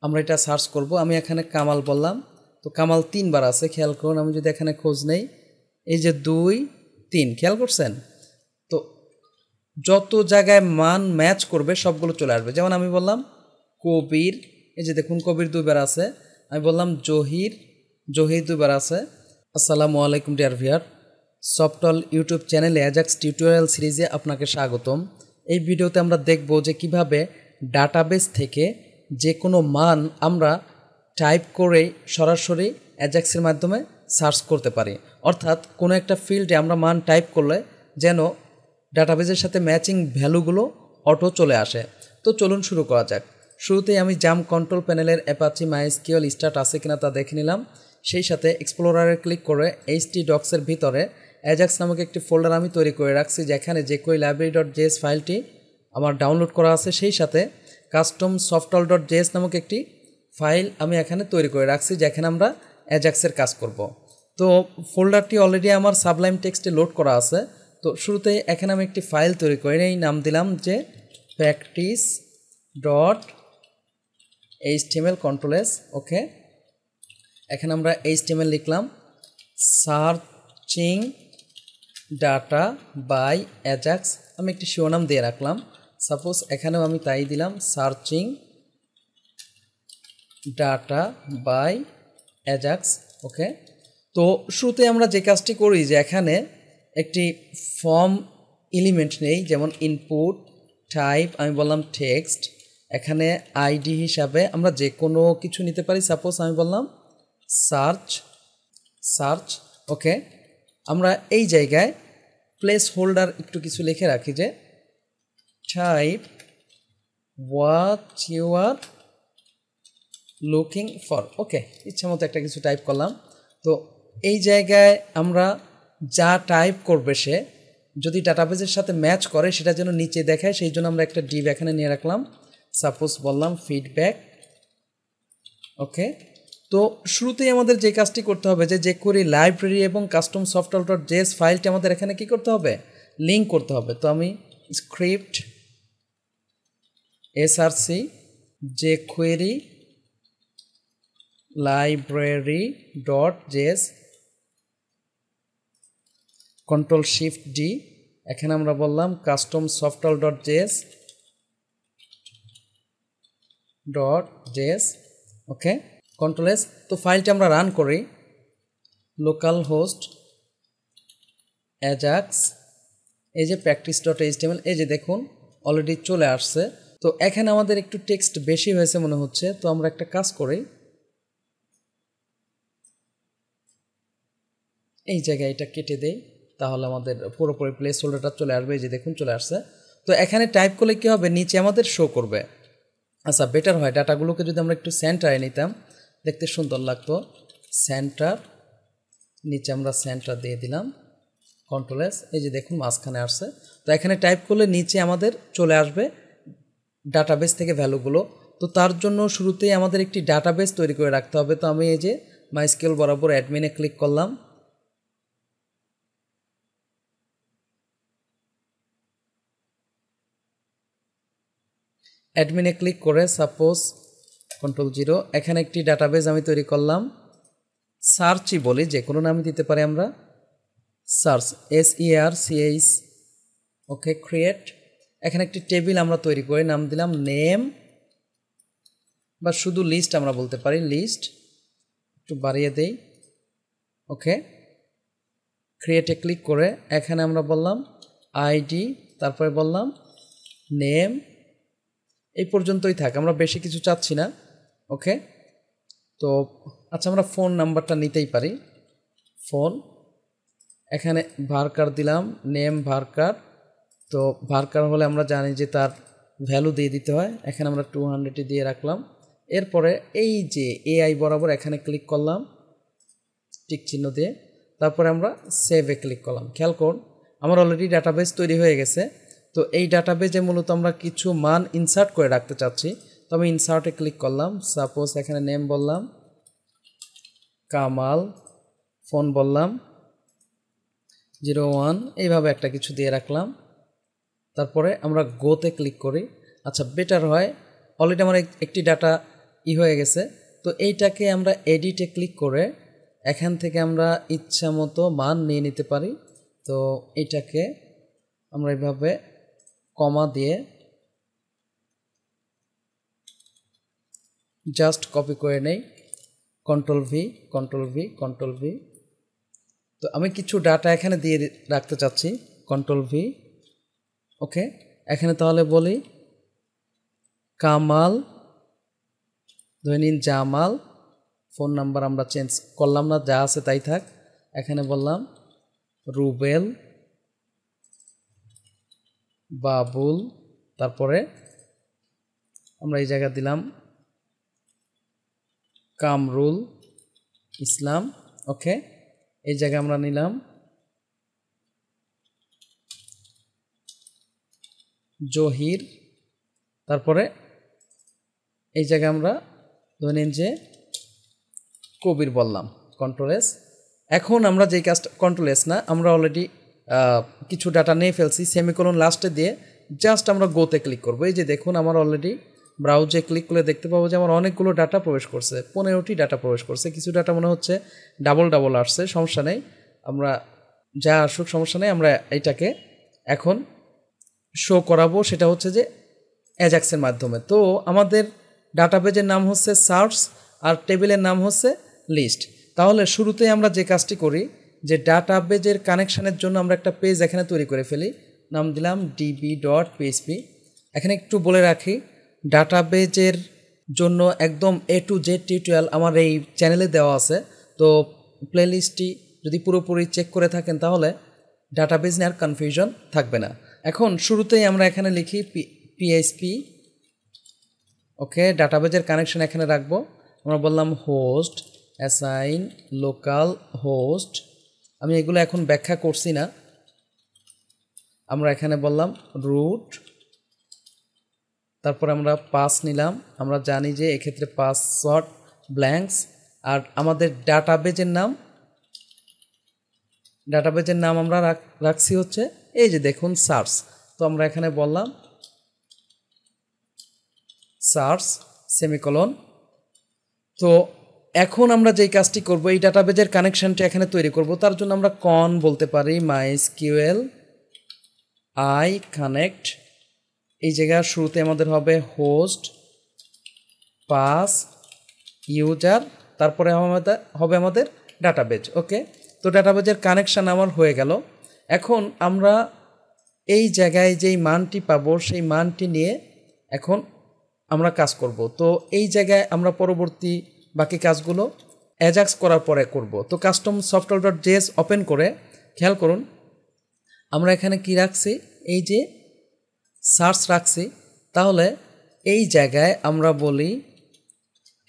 আমরা এটা সার্চ করব। আমি এখানে কামাল বললাম, তো কামাল 3 বার আছে, খেয়াল করুন। আমি যদি এখানে খোঁজ নেই, এই যে 2 3, খেয়াল করছেন? তো যত জায়গায় মান ম্যাচ করবে সবগুলো চলে আসবে। যেমন আমি বললাম কবির, এই যে দেখুন কবির 2 বার আছে। আমি বললাম জহির, জহির 2 বার আছে। আসসালামু আলাইকুম ডিয়ার ভিউয়ার, সফটল ইউটিউব চ্যানেলে অ্যাজাক্স টিউটোরিয়াল সিরিজে আপনাকে স্বাগতম। এই ভিডিওতে আমরা দেখব যে কিভাবে ডাটাবেস থেকে যে কোনো মান আমরা টাইপ করে সরাসরি অ্যাজাক্সের মাধ্যমে সার্চ করতে পারি। অর্থাৎ কোনো একটা ফিল্ডে আমরা মান টাইপ করলে যেন ডাটাবেসের সাথে ম্যাচিং ভ্যালুগুলো অটো চলে আসে। তো চলুন শুরু করা যাক। শুরুতেই আমি জাম্প কন্ট্রোল প্যানেলের অ্যাপাচি মাইএসকিউএল স্টার্ট আছে কিনা তা দেখে নিলাম। সেই সাথে এক্সপ্লোরারে ক্লিক করে htdocs-এর ভিতরে অ্যাজাক্স নামক একটি ফোল্ডার আমি তৈরি করে রাখছি, যেখানে jQuery library.js ফাইলটি আমার ডাউনলোড করা আছে। সেই সাথে কাস্টম softall.js নামক একটি ফাইল আমি এখানে তৈরি করে রাখছি, যেখানে আমরা অ্যাজাক্সের কাজ করব। তো ফোল্ডারটি অলরেডি আমার সাবলাইম টেক্সটে লোড করা আছে। তো শুরুতেই এখানে আমি একটি ফাইল তৈরি করে এই নাম দিলাম যে practice.html control-s। ওকে, এখানে আমরা HTML লিখলাম, সার্চিং ডাটা বাই অ্যাজাক্স। আমি একটি শিরোনাম দিয়ে রাখলাম, সাপোজ এখানেও আমি তাই দিলাম, সার্চিং ডাটা বাই অ্যাজাক্স। ওকে, তো শুরুতে আমরা যে কাজটি করি যে এখানে একটি ফর্ম এলিমেন্ট নেই, যেমন ইনপুট টাইপ আমি বললাম টেক্সট। এখানে আইডি হিসাবে আমরা যে কোনো কিছু নিতে পারি, সাপোজ আমি বললাম সার্চ। ওকে, আমরা এই জায়গায় প্লেস হোল্ডার একটু কিছু লিখে রাখি যে type what you are looking for. Okay, ইচ্ছা মতো একটা কিছু টাইপ করলাম। তো এই জায়গায় আমরা যা টাইপ করবে সে যদি ডাটাবেসের সাথে ম্যাচ করে সেটা যেন নিচে দেখায়, সেই জন্য আমরা একটা ডিভ এখানে নিয়ে রাখলাম, সাপোজ বললাম ফিডব্যাক। ওকে, তো শুরুতেই আমাদের যে কাজটি করতে হবে যে jQuery লাইব্রেরি এবং কাস্টম softall.js ফাইলটি আমাদের এখানে কি করতে হবে, লিঙ্ক করতে হবে। তো আমি script src jQuery library.js Ctrl+Shift+D, এখানে আমরা বললাম কাস্টম softall.js। ওকে, Ctrl+S। তো ফাইলটি আমরা রান করি, লোকাল হোস্ট অ্যাজাক্স, এই যে practice.html, এই যে দেখুন অলরেডি চলে আসছে। তো এখানে আমাদের একটু টেক্সট বেশি হয়েছে মনে হচ্ছে, তো আমরা একটা কাজ করি, এই জায়গায় এটা কেটে দেই, তাহলে আমাদের পুরোপুরি প্লেস হোল্ডারটা চলে আসবে। এই যে দেখুন চলে আসছে। তো এখানে টাইপ করলে কী হবে, নিচে আমাদের শো করবে। আচ্ছা, বেটার হয় ডাটাগুলোকে যদি আমরা একটু সেন্টারে নিতাম, দেখতে সুন্দর লাগতো। সেন্টার, নিচে আমরা সেন্টার দিয়ে দিলাম, Ctrl+S, এই যে দেখুন মাঝখানে আসছে। তো এখানে টাইপ করলে নিচে আমাদের চলে আসবে ডাটাবেস থেকে ভ্যালুগুলো। তো তার জন্য শুরুতেই আমাদের একটি ডাটাবেস তৈরি করে রাখতে হবে। তো আমি এই যে মাইস্কিউএল বরাবর অ্যাডমিনে ক্লিক করলাম, অ্যাডমিনে ক্লিক করে সাপোজ Ctrl+0, এখানে একটি ডাটাবেস আমি তৈরি করলাম, সার্চই বলি, যে কোনো নামই দিতে পারি আমরা, সার্চ SERCH। ওকে, ক্রিয়েট। এখানে একটি টেবিল আমরা তৈরি করে নাম দিলাম নেম, বা শুধু লিস্ট আমরা বলতে পারি, লিস্ট, একটু বাড়িয়ে দেই। ওকে, ক্রিয়েটে ক্লিক করে এখানে আমরা বললাম আইডি, তারপরে বললাম নেম, এই পর্যন্তই থাক, আমরা বেশি কিছু চাচ্ছি না। ওকে, তো আচ্ছা আমরা ফোন নাম্বারটা নিতেই পারি, ফোন, এখানে ভার্কার দিলাম, নেম ভার্কার। তো ভার্কার হলে আমরা জানি যে তার ভ্যালু দিয়ে দিতে হয়, এখানে আমরা 200 দিয়ে রাখলাম। এরপরে এই যে AI বরাবর এখানে ক্লিক করলাম টিক চিহ্ন দিয়ে, তারপরে আমরা সেভে ক্লিক করলাম। খেয়াল করুন আমার অলরেডি ডাটাবেস তৈরি হয়ে গেছে। তো এই ডাটাবেসে মূলত আমরা কিছু মান ইনসার্ট করে রাখতে চাচ্ছি। তো আমি ইনসার্টে ক্লিক করলাম, সাপোজ এখানে নেম বললাম কামাল, ফোন বললাম 01, এইভাবে একটা কিছু দিয়ে রাখলাম। তারপরে আমরা গোতে ক্লিক করি। আচ্ছা, বেটার হয় অলরেডি আমার একটি ডাটা হয়ে গেছে। তো এইটাকে আমরা এডিটে ক্লিক করে এখান থেকে আমরা ইচ্ছা মতো মান নিয়ে নিতে পারি। তো এইটাকে আমরা এইভাবে কমা দিয়ে জাস্ট কপি করে নেই, control V, control V, control V. তো আমি কিছু ডাটা এখানে দিয়ে রাখতে চাচ্ছি, কন্ট্রোল ভি। ওকে, এখানে তাহলে বলি কামাল, ধরে নিন জামাল, ফোন নাম্বার আমরা চেঞ্জ করলাম না, যা আছে তাই থাক। এখানে বললাম রুবেল, বাবুল, তারপরে আমরা এই জায়গা দিলাম কামরুল ইসলাম। ওকে, এই জায়গায় আমরা নিলাম জহির, তারপরে এই জায়গায় আমরা ধরে নিন যে কবির বললাম, কন্ট্রোল এস। এখন আমরা যেই কাজটা, কন্ট্রোল এস না, আমরা অলরেডি কিছু ডাটা নিয়ে ফেলছি, সেমিকোলন লাস্টে দিয়ে জাস্ট আমরা গোতে ক্লিক করবো। এই যে দেখুন আমার অলরেডি ব্রাউজে ক্লিক করলে দেখতে পাবো যে আমার অনেকগুলো ডাটা প্রবেশ করছে, 15টি ডাটা প্রবেশ করছে। কিছু ডাটা মনে হচ্ছে ডাবল ডাবল আসছে, সমস্যা নেই, আমরা যা আসুক সমস্যা নেই। আমরা এইটাকে এখন শো করাবো, সেটা হচ্ছে যে অ্যাজাক্সের মাধ্যমে। তো আমাদের ডাটাবেজের নাম হচ্ছে সার্চ আর টেবিলের নাম হচ্ছে লিস্ট। তাহলে শুরুতেই আমরা যে কাজটি করি, যে ডাটাবেজের কানেকশানের জন্য আমরা একটা পেজ এখানে তৈরি করে ফেলি, নাম দিলাম db.php। এখানে একটু বলে রাখি, ডাটাবেজের জন্য একদম A to Z টিউটোরিয়াল আমার এই চ্যানেলে দেওয়া আছে। তো প্লেলিস্টটি যদি পুরোপুরি চেক করে থাকেন তাহলে ডাটাবেজ নিয়ে আর কনফিউশন থাকবে না। এখন শুরুতেই আমরা এখানে লিখি PHP। ওকে, ডাটাবেজের কানেকশন এখানে রাখবো। আমরা বললাম হোস্ট, অ্যাসাইন লোকাল হোস্ট। আমি এগুলো এখন ব্যাখ্যা করছি না। আমরা এখানে বললাম রুট, তারপর আমরা পাস নিলাম। আমরা জানি যে এক্ষেত্রে পাসওয়ার্ড ব্ল্যাঙ্কস। আর আমাদের ডাটাবেজের নাম আমরা রাখছি হচ্ছে এই যে দেখুন সার্চ। তো আমরা এখানে বললাম সার্চ সেমিকোলন। তো এখন আমরা যেই কাজটি করব, এই ডাটাবেজের কানেকশনটা এখানে তৈরি করব। তার জন্য আমরা কন বলতে পারি MySQL I কানেক্ট। এই জায়গার শুরুতে আমাদের হবে হোস্ট, পাস, ইউজার, তারপরে হবে আমাদের ডাটাবেজ। ওকে, তো ডাটাবেজের কানেকশান আমার হয়ে গেল। এখন আমরা এই জায়গায় যেই মানটি পাবো সেই মানটি নিয়ে এখন আমরা কাজ করব। তো এই জায়গায় আমরা পরবর্তী বাকি কাজগুলো অ্যাজাক্স করার পরে করব। তো কাস্টম সফটওয়্যার.js ওপেন করে খেয়াল করুন আমরা এখানে কি রাখছি, এই যে সার্চ রাখছি। তাহলে এই জায়গায় আমরা বলি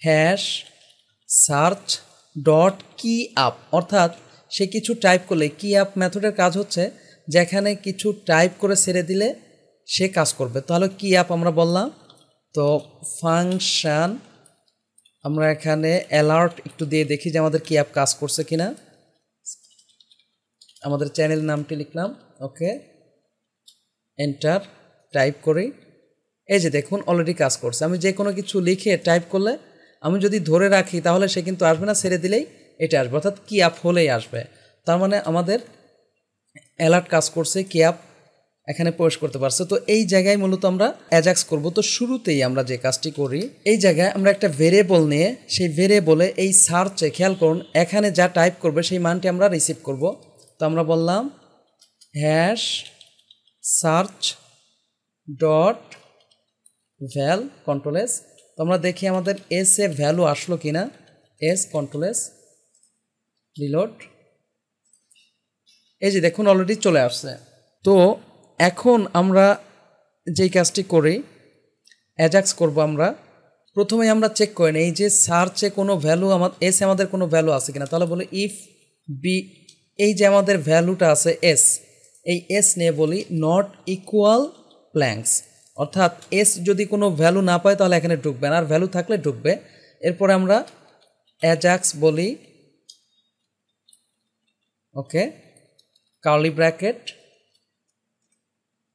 হ্যাশ সার্চ ডট কি আপ, অর্থাৎ সে কিছু টাইপ করলে, কি আপ মেথডের কাজ হচ্ছে যেখানে কিছু টাইপ করে ছেড়ে দিলে সে কাজ করবে। তাহলে কি আপ আমরা বললাম। তো ফাংশান আমরা এখানে অ্যালার্ট একটু দিয়ে দেখি যে আমাদের কি অ্যাপ কাজ করছে কিনা। আমাদের চ্যানেল নামটি লিখলাম, ওকে, এন্টার টাইপ করি। এই যে দেখুন অলরেডি কাজ করছে। আমি যে কোনো কিছু লিখে টাইপ করলে আমি যদি ধরে রাখি তাহলে সে কিন্তু আসবে না, ছেড়ে দিলেই এটা আসবে, অর্থাৎ কি অ্যাপ হলেই আসবে। তার মানে আমাদের অ্যালার্ট কাজ করছে, কি অ্যাপ এখানে প্রবেশ করতে পারছে। তো এই জায়গায় মূলত আমরা অ্যাজাক্স করব। তো শুরুতেই আমরা যে কাজটি করি, এই জায়গায় আমরা একটা ভেরিয়েবল নিয়ে সেই ভেরিয়েবলে এই সার্চে খেয়াল করুন এখানে যা টাইপ করবে সেই মানটি আমরা রিসিভ করব। তো আমরা বললাম হ্যাশ সার্চ ডট ভ্যাল কন্ট্রোল এস। তো আমরা দেখি আমাদের এস এ ভ্যালু আসলো কিনা। S control S reload. এই যে দেখুন অলরেডি চলে আসছে। তো এখন আমরা যেই কাজটি করি অ্যাজাক্স করব। আমরা প্রথমে আমরা চেক করে নিই যে সার্চে কোনো ভ্যালু এস আমাদের কোনো ভ্যালু আছে কিনা। তাহলে বলি ইফ বি, এই যে আমাদের ভ্যালুটা আছে এস, এই এস নিয়ে বলি নট ইকুয়াল ব্ল্যাঙ্কস, অর্থাৎ এস যদি কোনো ভ্যালু না পায় তাহলে এখানে ঢুকবে না, আর ভ্যালু থাকলে ঢুকবে। এরপরে আমরা অ্যাজাক্স বলি, ওকে, কার্লি ব্র্যাকেট,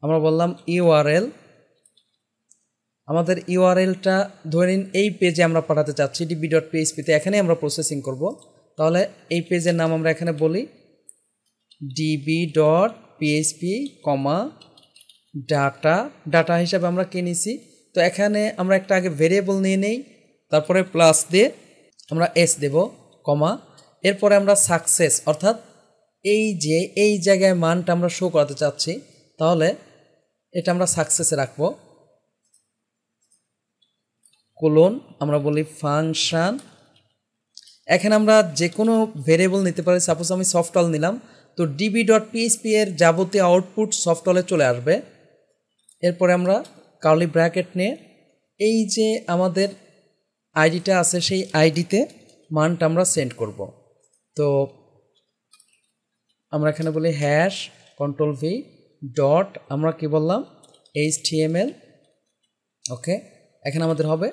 আমরা বললাম ইউআরএল, আমাদের ইউআরএলটা ধরে নিন এই পেজে আমরা পাঠাতে চাচ্ছি db.php-তে, এখানে আমরা প্রসেসিং করব। তাহলে এই পেজের নাম আমরা এখানে বলি db.php, ডাটা হিসাবে আমরা কে নিছি। তো এখানে আমরা একটা আগে ভেরিয়েবল নিয়ে নেই, তারপরে প্লাস দিয়ে আমরা এস দেব, কমা, এরপরে আমরা সাকসেস অর্থাৎ এই জায়গায় মানটা আমরা শো করাতে চাচ্ছি, তাহলে এটা আমরা সাকসেসে রাখবো, কোলন, আমরা বলি ফাংশন। এখানে আমরা যে কোনো ভেরিয়েবল নিতে পারি, সাপোজ আমি সফটওয়্যার নিলাম, তো db.php এর যাবতীয় আউটপুট সফটওয়্যারে চলে আসবে। এরপরে আমরা কার্লি ব্র্যাকেট নিয়ে এই যে আমাদের আইডিটা আছে সেই আইডিতে মানটা আমরা সেন্ড করব। তো আমরা এখানে বলি হ্যাশ কন্ট্রোল ভি ডট, আমরা কি বললাম HTML, ওকে। এখানে আমাদের হবে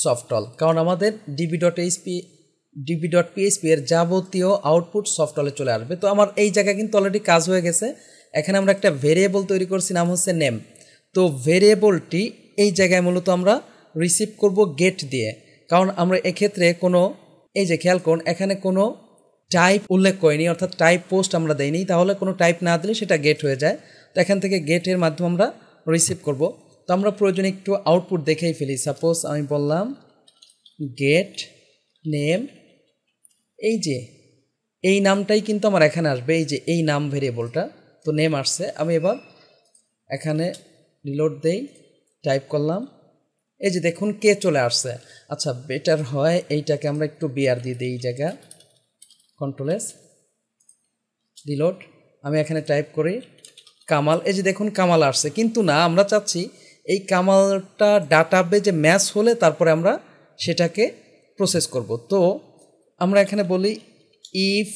সফটওয়্যার, কারণ আমাদের db.php এর যাবতীয় আউটপুট সফটওয়্যারে চলে আসবে। তো আমার এই জায়গায় কিন্তু অলরেডি কাজ হয়ে গেছে। এখানে আমরা একটা ভেরিয়েবল তৈরি করছি, নাম হচ্ছে নেম। তো ভেরিয়েবলটি এই জায়গায় মূলত আমরা রিসিভ করব গেট দিয়ে, কারণ আমরা এক্ষেত্রে কোনো, এই যে খেয়াল করুন এখানে কোনো টাইপ উল্লেখ করিনি, অর্থাৎ টাইপ পোস্ট আমরা দেইনি, তাহলে কোনো টাইপ না দিলে সেটা গেট হয়ে যায়। তো এখান থেকে গেটের মাধ্যমে আমরা রিসিভ করব। তো আমরা প্রয়োজনে একটু আউটপুট দেখেই ফেলি। সাপোজ আমি বললাম গেট নেম, এই যে এই নামটাই কিন্তু আমার এখানে আসবে, এই যে এই নাম ভেরিয়েবলটা, তো নেম আসছে। আমি এবার এখানে রিলোড দেই, টাইপ করলাম, এই যে দেখুন কে চলে আসছে। আচ্ছা, বেটার হয় এইটাকে আমরা একটু বিআর দিয়ে দিই, এই জায়গা কন্ট্রোল এস, রিলোড। আমি এখানে টাইপ করি কামাল, এই যে দেখুন কামাল আসছে, কিন্তু না, আমরা চাচ্ছি এই কামালটা ডাটাবেজে ম্যাচ হলে তারপরে আমরা সেটাকে প্রসেস করব। তো আমরা এখানে বলি ইফ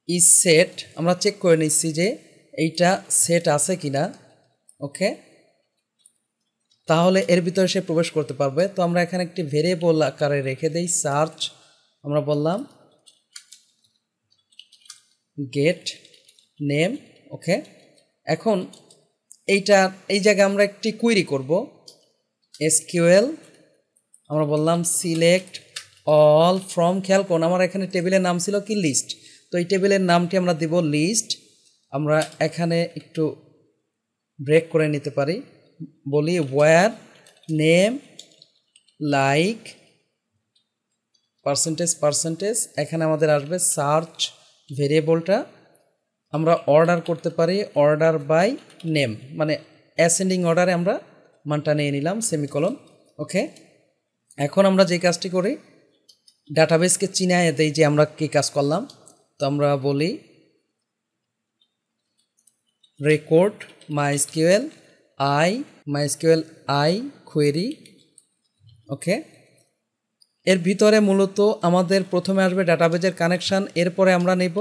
ইজ সেট, আমরা চেক করে নিচ্ছি যে এইটা সেট আছে কিনা, ওকে, তাহলে এর ভিতরে সে প্রবেশ করতে পারবে। তো আমরা এখানে একটি ভেরিয়েবল আকারে রেখে দেই সার্চ, আমরা বললাম গেট নেম, ওকে। এখন এই জায়গায় আমরা একটি কুইরি করব, এসকিউএল, আমরা বললাম সিলেক্ট অল ফ্রম, খেয়াল করুন আমার এখানে টেবিলের নাম ছিল কি লিস্ট, তো এই টেবিলের নামটি আমরা দেব লিস্ট। আমরা এখানে একটু ব্রেক করে নিতে পারি, বলি ওয়্যার নেম লাইক পার্সেন্টেজ, এখানে আমাদের আসবে সার্চ ভেরিয়েবলটা, আমরা অর্ডার করতে পারি অর্ডার বাই নেম, মানে অ্যাসেন্ডিং অর্ডারে আমরা মানটা নিয়ে নিলাম, সেমিকলন, ওকে। এখন আমরা যে কাজটি করি ডাটাবেসকে চিনায় দেই যে আমরা কী কাজ করলাম। তো আমরা বলি রেকর্ড মাইএসকিউএল আই কোয়েরি, ওকে। এর ভিতরে মূলত আমাদের প্রথমে আসবে ডাটাবেজের কানেকশান, এরপরে আমরা নেব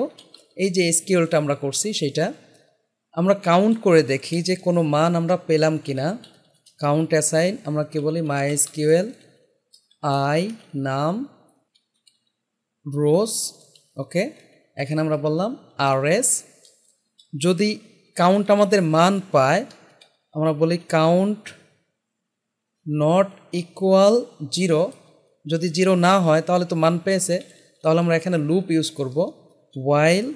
এই যে এসকিউএলটা আমরা করছি সেটা আমরা কাউন্ট করে দেখি যে কোনো মান আমরা পেলাম কিনা। কাউন্ট অ্যাসাইন, আমরা কি বলি মাইএসকিউএল আই নাম রোজ, ওকে। এখানে আমরা বললাম আরএস, যদি কাউন্ট আমাদের মান পায় আমরা বলি কাউন্ট নট ইকুয়াল 0, যদি 0 না হয় তাহলে তো মান পেয়েছে, তাহলে আমরা এখানে লুপ ইউজ করব, ওয়াইল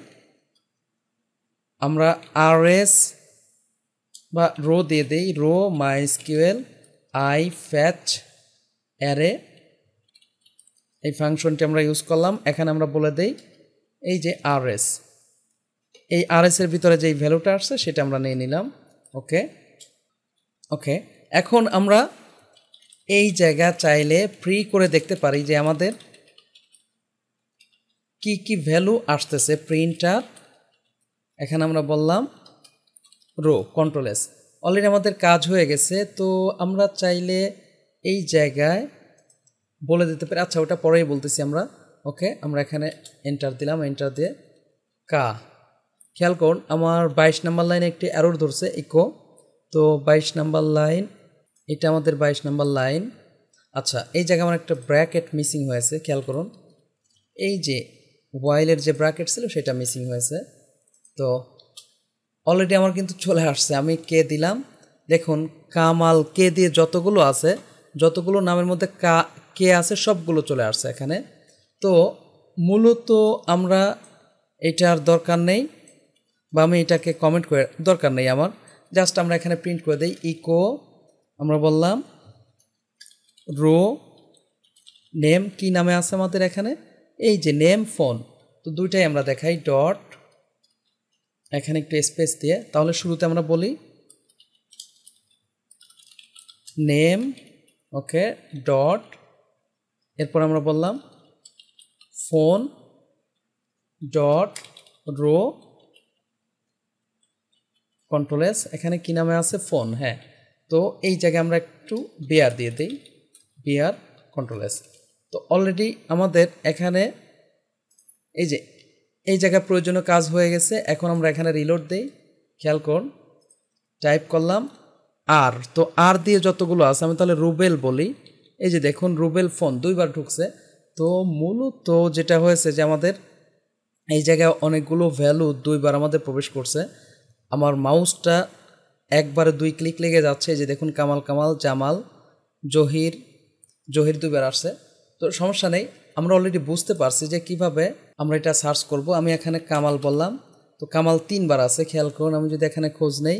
আমরা আরএস বা রো দিয়ে দেই, row MySQL I fetch array, এই ফাংশনটি আমরা ইউজ করলাম। এখানে আমরা বলে দেই এই যে আরএস, এই আরএস এর ভিতরে যেই ভ্যালুটা আসছে সেটা আমরা নিয়ে নিলাম, ওকে। এখন আমরা এই জায়গা চাইলে ফ্রি করে দেখতে পারি যে আমাদের কি কি ভ্যালু আসতেছে প্রিন্টার। এখানে আমরা বললাম রো কন্ট্রোল এস, অলরেডি আমাদের কাজ হয়ে গেছে। তো আমরা চাইলে এই জায়গায় বলে দিতে পারি, আচ্ছা ওটা পরেই বলতেছি আমরা, ওকে। আমরা এখানে এন্টার দিলাম, এন্টার দিয়ে খেয়াল করুন আমার 22 নম্বর লাইনে একটি এরর ধরছে ইকো, তো 22 নম্বর লাইন, এটা আমাদের 22 নম্বর লাইন। আচ্ছা, এই জায়গায় আমার একটা ব্র্যাকেট মিসিং হয়েছে, খেয়াল করুন এই যে ওয়াইলের যে ব্র্যাকেট ছিল সেটা মিসিং হয়েছে। তো অলরেডি আমার কিন্তু চলে আসছে, আমি কে দিলাম দেখুন কামাল কে দিয়ে যতগুলো আছে, যতগুলো নামের মধ্যে কে আছে সবগুলো চলে আসছে এখানে। তো মূলত আমরা এটার দরকার নেই, বা আমি এটাকে কমেন্ট করে দরকার নেই আমার, জাস্ট আমরা এখানে প্রিন্ট করে দিই ইকো, আমরা বললাম রো নেম, কি নামে আছে আমাদের এখানে, এই যে নেম ফোন, তো দুইটাই আমরা দেখাই ডট, এখানে একটু স্পেস দিয়ে, তাহলে শুরুতে আমরা বলি নেম, ওকে ডট, এরপর আমরা বললাম phone dot row control S, এখানে কি নামে আছে ফোন, হ্যাঁ। তো এই জায়গায় আমরা একটু বিআর দিয়ে দিই, বিআর কন্ট্রোল এস। তো অলরেডি আমাদের এখানে এই যে এই জায়গায় প্রয়োজনীয় কাজ হয়ে গেছে। এখন আমরা এখানে রিলোড দিই, খেয়াল করুন, টাইপ করলাম আর, তো আর দিয়ে যতগুলো আছে আমি তাহলে রুবেল বলি, এই যে দেখুন রুবেল ফোন দুইবার ঢুকছে। তো মূলত যেটা হয়েছে যে আমাদের এই জায়গায় অনেকগুলো ভ্যালু দুইবার আমাদের প্রবেশ করছে। আমার মাউসটা একবারে 2 ক্লিক লেগে যাচ্ছে, এই যে দেখুন কামাল কামাল, জামাল, জহির, জহির দুইবার আসছে। তো সমস্যা নেই, আমরা অলরেডি বুঝতে পারছি যে কিভাবে আমরা এটা সার্চ করব। আমি এখানে কামাল বললাম, তো কামাল 3 বার আছে, খেয়াল করুন। আমি যদি এখানে খোঁজ নেই,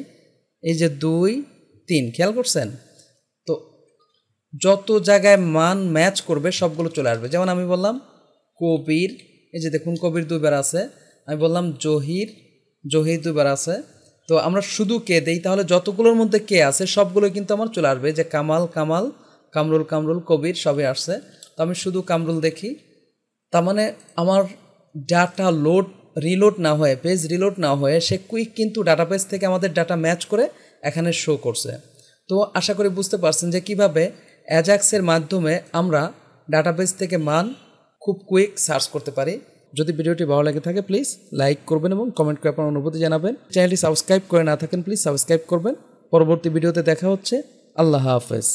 এই যে 2 3, খেয়াল করছেন, তো যত জায়গায় মান ম্যাচ করবে সবগুলো চলে আসবে। যেমন আমি বললাম কবির, এই যে দেখুন কবির 2 বার আছে। আমি বললাম জহির, জহির 2 বার আছে। তো আমরা শুধু কে দেই, তাহলে যতগুলোর মধ্যে কে আছে সবগুলো কিন্তু আমার চলে আসবে, যে কামাল কামাল, কামরুল কামরুল, কবির সবই আসছে। তো আমি শুধু কামরুল দেখি, তার মানে আমার ডাটা রিলোড না হয়ে, পেজ রিলোড না হয়ে সে কুইক কিন্তু ডাটাবেস থেকে আমাদের ডাটা ম্যাচ করে এখানে শো করছে। তো আশা করি বুঝতে পারছেন যে কিভাবে অ্যাজাক্সের মাধ্যমে আমরা ডাটাবেস থেকে মান খুব কুইক সার্চ করতে পারি। যদি ভিডিওটি ভালো লাগে থাকে প্লিজ লাইক করবেন এবং কমেন্ট করে আপনার অনুভূতি জানাবেন। চ্যানেলটি সাবস্ক্রাইব করে না থাকেন প্লিজ সাবস্ক্রাইব করবেন। পরবর্তী ভিডিওতে দেখা হচ্ছে। আল্লাহ হাফেজ।